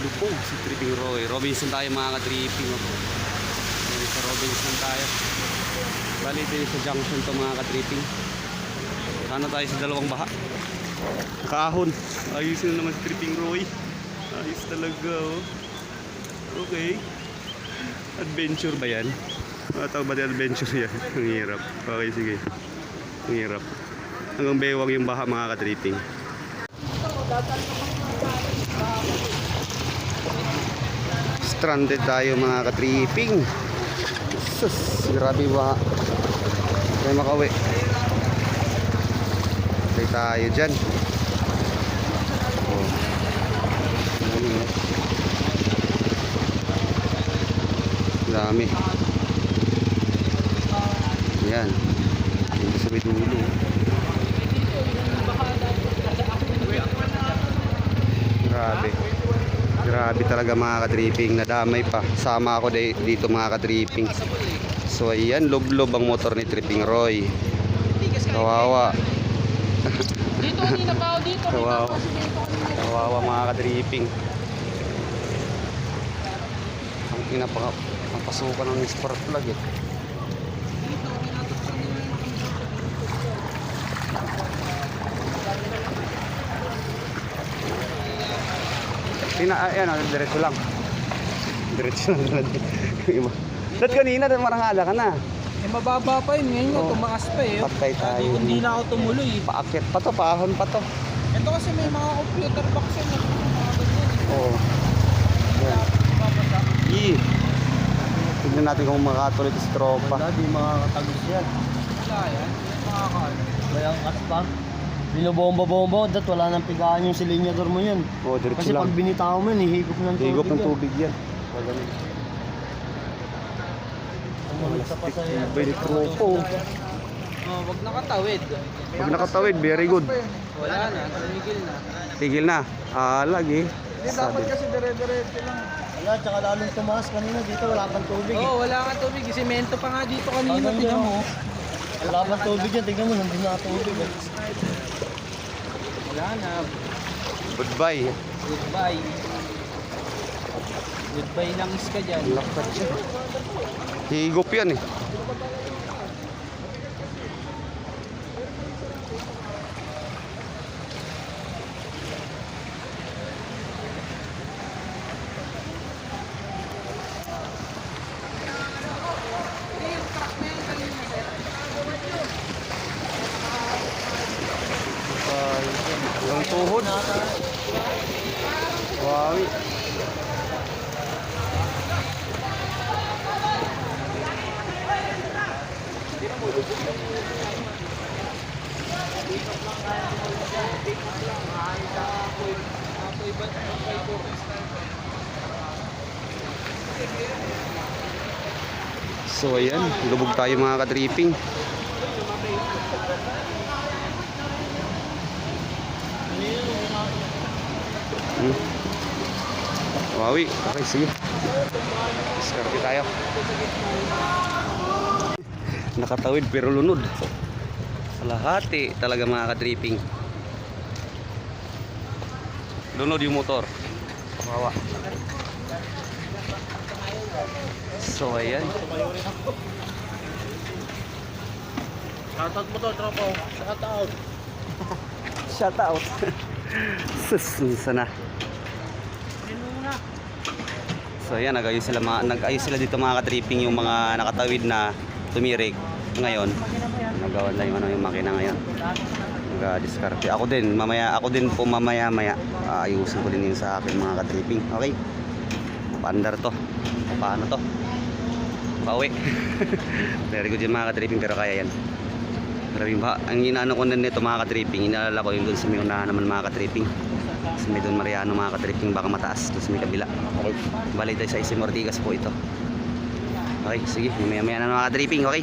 lupog si Tripping Roy. Robinson tayo mga ka-tripping. Sa Robinson tayo. Bali tayo sa junction to mga ka-tripping. Sana tayo sa dalawang baha. Nakahon. Ayusin na naman si Tripping Roy. Ayos talaga oh. Okay. Adventure ba yan? Tawag ba din adventure yan? Ang hirap. Okay, sige. Ang hirap. Hanggang bewang yung baha mga ka-tripping. Stranded tayo mga ka-tripping. Sus, grabe ba? Tayo makauwi. Tayo tayo dyan. Oh. Dami. Yan. Hindi sa may dulo. Grabe. Grabe talaga mga ka-tripping. Nadamay pa. Sama ako dito mga ka-tripping. So ayan, lob-lob ang motor ni Tripping Roy. Kawawa. Dito, hindi na ba dito? Kawawa. Kawawa mga ka-tripping. Ang pinapasukan ng spark plug eh. Ayan, diretso lang. Diretso lang. Dati kanina, marangala ka na. Eh, mababa pa yun. Ngayon nga, tumaas pa eh. Patay tayo. Hindi na ako tumuloy eh. Paakyat pa to, paahon pa to. Ito kasi may mga computer box yun. Mga ganyan. Oo. Yan. Yee. Tignan natin kung makakatuloy ito sa tropa. Wala, di makakatagos yan. Wala yan. Makakano. Bayang kat pa. Binobomba-bomba, dat wala nang pigaan yung silinyador mo yan. Oo, diretso Kasi lang. pag binitaw mo yan, hihigop ng tubig. Higop ng tubig yan. Wala na. Umunod sa pasahero. Very tropo. Oh, wag nakatawid. Pag nakatawid, very good. Wala na. Tumigil na. Tigil na. Lagi. Hindi, dapat kasi dire-diretso lang. Wala, tsaka lalong tumaas kanina dito, wala pang tubig. Oo, wala nga tubig. Semento pa nga dito kanina. Tingnan mo. Wala pang tubig yan, tingnan mo, nandun na tubig. Wala na. Goodbye. Goodbye. Goodbye lang iska dyan. Lakad siya. Higop yan eh. Ang tuhod. Wow. So ayan, lubog tayo mga ka-tripping. Wawi, okay, sige. Diskarte tayo. Nakatawid pero lunod. Kalahati talaga mga ka-tripping. Lunod yung motor. Wawa. So ayan. Shoutout mo to, tropo. Shoutout. Shout out. Susunsa na. So ayan, nag-ayos sila dito mga ka-tripping yung mga nakatawid na tumirik ngayon. Nagawa na yung makina ngayon. Nag-diskarte. Ako din po mamaya ayusin ko din yung sa akin mga ka-tripping. Okay. Paandar to. Paano to? Pauwi. Very good yung mga ka-tripping pero kaya yan. Maraming ba? Ang inaano ko na nito mga ka-tripping, inaalala ko yung doon sa may unahan naman mga ka-tripping. Sa may doon Mariano mga ka-tripping, baka mataas doon sa may kabila. Okay. Balik tayo sa Isim Ortigas po ito. Okay, sige. Maya-maya na mga ka-tripping, okay.